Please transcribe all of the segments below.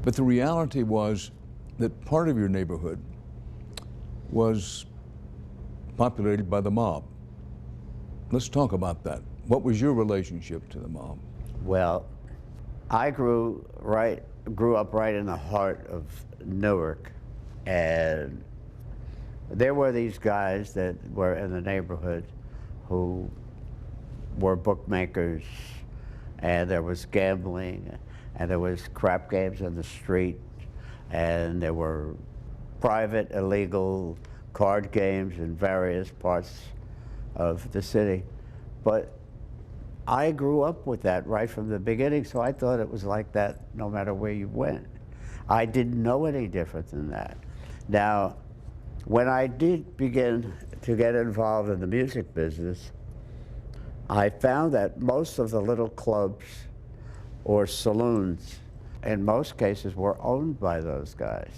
But the reality was that part of your neighborhood was populated by the mob. Let's talk about that. What was your relationship to the mob? Well, I grew up right in the heart of Newark, and there were these guys that were in the neighborhood who were bookmakers, and there was gambling, and there was crap games in the street, and there were private illegal card games in various parts of the city. But I grew up with that right from the beginning, so I thought it was like that no matter where you went. I didn't know any different than that. Now, when I did begin to get involved in the music business, I found that most of the little clubs or saloons, in most cases, were owned by those guys.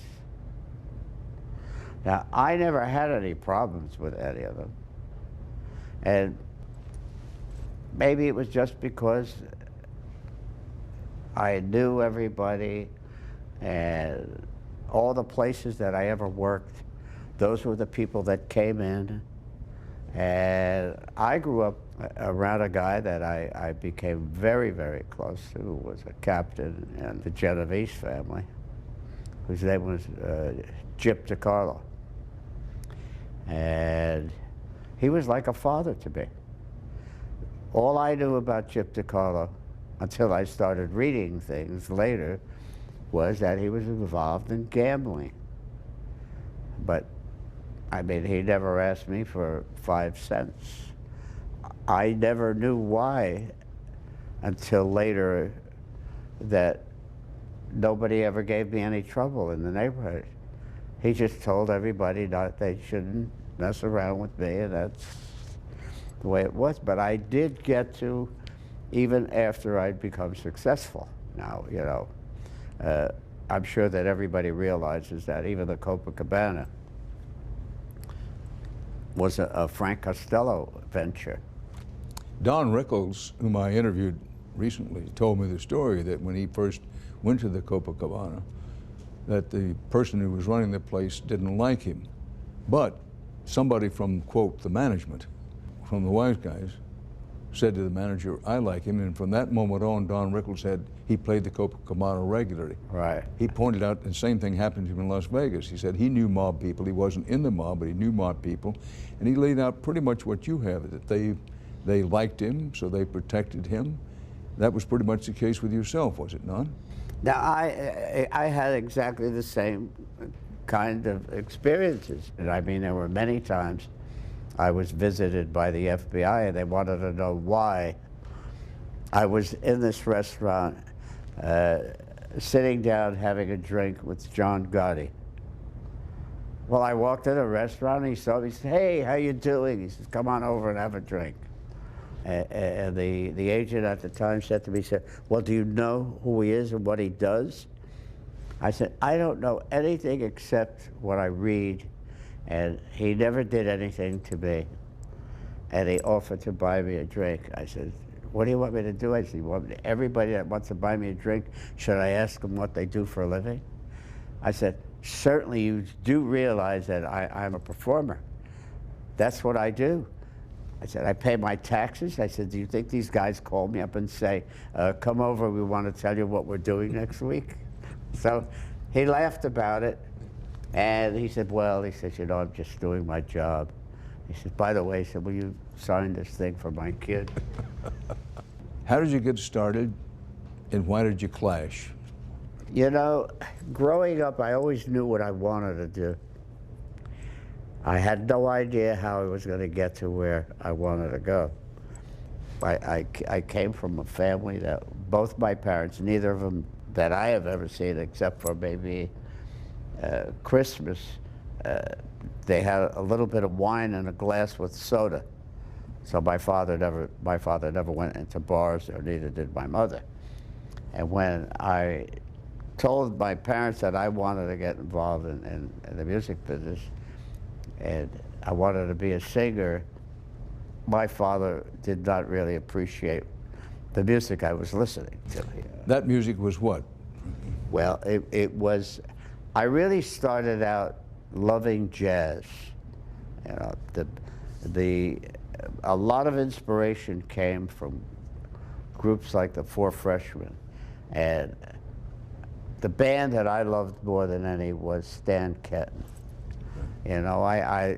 Now, I never had any problems with any of them. And maybe it was just because I knew everybody, and all the places that I ever worked, those were the people that came in. And I grew up around a guy that I became very, very close to, who was a captain in the Genovese family, whose name was Gyp DiCarlo. And he was like a father to me. All I knew about Gyp DiCarlo, until I started reading things later, was that he was involved in gambling. But, I mean, he never asked me for 5 cents. I never knew why until later that nobody ever gave me any trouble in the neighborhood. He just told everybody that they shouldn't mess around with me, and that's the way it was. But I did get to, even after I'd become successful. Now, you know, I'm sure that everybody realizes that even the Copacabana was a Frank Costello venture. Don Rickles, whom I interviewed recently, told me the story that when he first went to the Copacabana, that the person who was running the place didn't like him. But somebody from, quote, the management, from the wise guys, said to the manager, I like him. And from that moment on, Don Rickles said he played the Copacabana regularly. Right. He pointed out the same thing happened to him in Las Vegas. He said he knew mob people. He wasn't in the mob, but he knew mob people. And he laid out pretty much what you have, that they liked him, so they protected him. That was pretty much the case with yourself, was it not? Now, I had exactly the same kind of experiences. And I mean, there were many times I was visited by the FBI, and they wanted to know why. I was in this restaurant, sitting down having a drink with John Gotti. Well, I walked in a restaurant, and he saw me, he said, hey, how you doing? He says, come on over and have a drink. And the agent at the time said to me, he said, well, do you know who he is and what he does? I said, I don't know anything except what I read, and he never did anything to me. And he offered to buy me a drink. I said, what do you want me to do? I said, everybody that wants to buy me a drink, should I ask them what they do for a living? I said, certainly you do realize that I'm a performer. That's what I do. I said, I pay my taxes. I said, do you think these guys call me up and say, come over, we want to tell you what we're doing next week? So he laughed about it, and he said, well, he said, you know, I'm just doing my job. He said, by the way, he said, will you sign this thing for my kid? How did you get started, and why did you clash? You know, growing up, I always knew what I wanted to do. I had no idea how I was going to get to where I wanted to go. I came from a family that both my parents, neither of them that I have ever seen except for maybe Christmas, they had a little bit of wine in a glass with soda. So my father never went into bars, or neither did my mother. And when I told my parents that I wanted to get involved in the music business, and I wanted to be a singer, my father did not really appreciate the music I was listening to. That music was what? Well, it was, I really started out loving jazz. You know, a lot of inspiration came from groups like the Four Freshmen. And the band that I loved more than any was Stan Kenton. You know,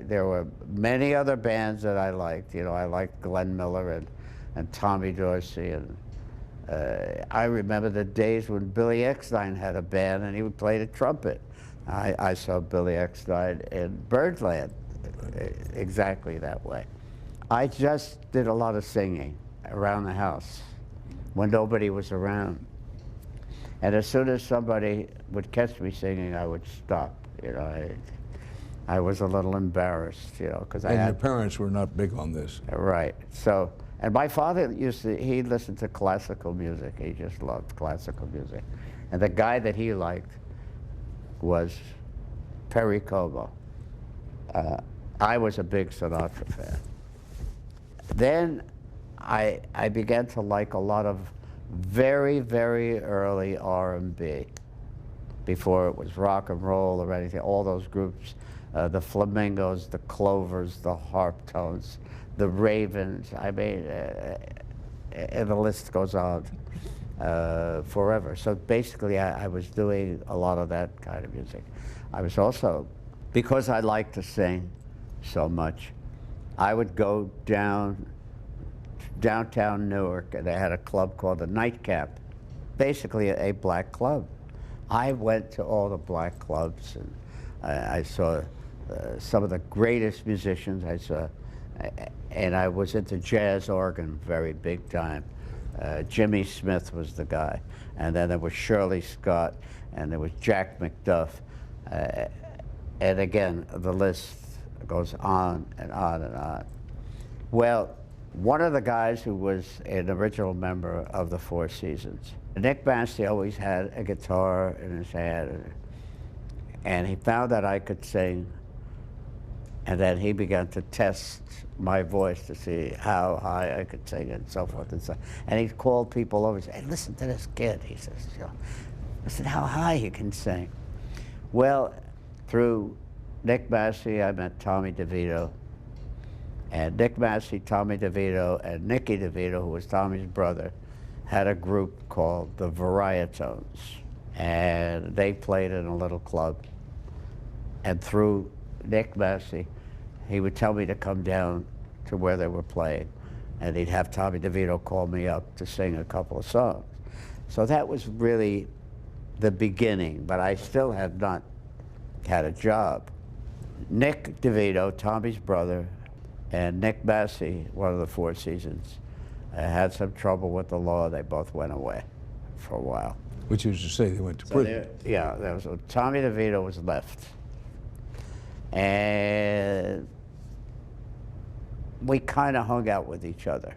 there were many other bands that I liked. You know, I liked Glenn Miller and Tommy Dorsey, and I remember the days when Billy Eckstine had a band and he would play the trumpet. I saw Billy Eckstine in Birdland exactly that way. I just did a lot of singing around the house when nobody was around. And as soon as somebody would catch me singing, I would stop. You know, I was a little embarrassed, you know, because And your parents were not big on this. Right. So, and my father he listened to classical music. He just loved classical music. And the guy that he liked was Perry Como. I was a big Sinatra fan. Then I began to like a lot of very, very early R&B, before it was rock and roll or anything. All those groups, the Flamingos, the Clovers, the Harptones, the Ravens, I mean, and the list goes on forever. So basically I was doing a lot of that kind of music. I was also, because I liked to sing so much, I would go downtown Newark, and they had a club called the Nightcap, basically a black club. I went to all the black clubs, and I saw some of the greatest musicians I saw, and I was into jazz organ very big time. Jimmy Smith was the guy, and then there was Shirley Scott, and there was Jack McDuff, and again, the list goes on and on and on. Well, one of the guys who was an original member of the Four Seasons, Nick Massey, always had a guitar in his hand, and he found that I could sing, and then he began to test my voice to see how high I could sing and so forth and so. And he called people over and said, "Hey, listen to this kid," he says, you know, listen how high he can sing. Well, through Nick Massey, I met Tommy DeVito. And Nick Massey, Tommy DeVito, and Nicky DeVito, who was Tommy's brother, had a group called the Varietones. And they played in a little club. And through Nick Massey, he would tell me to come down to where they were playing. And he'd have Tommy DeVito call me up to sing a couple of songs. So that was really the beginning, but I still had not had a job. Nick DeVito, Tommy's brother, and Nick Massey, one of the Four Seasons, had some trouble with the law. They both went away for a while. Which is to say they went to prison. Yeah, Tommy DeVito was left. And we kind of hung out with each other.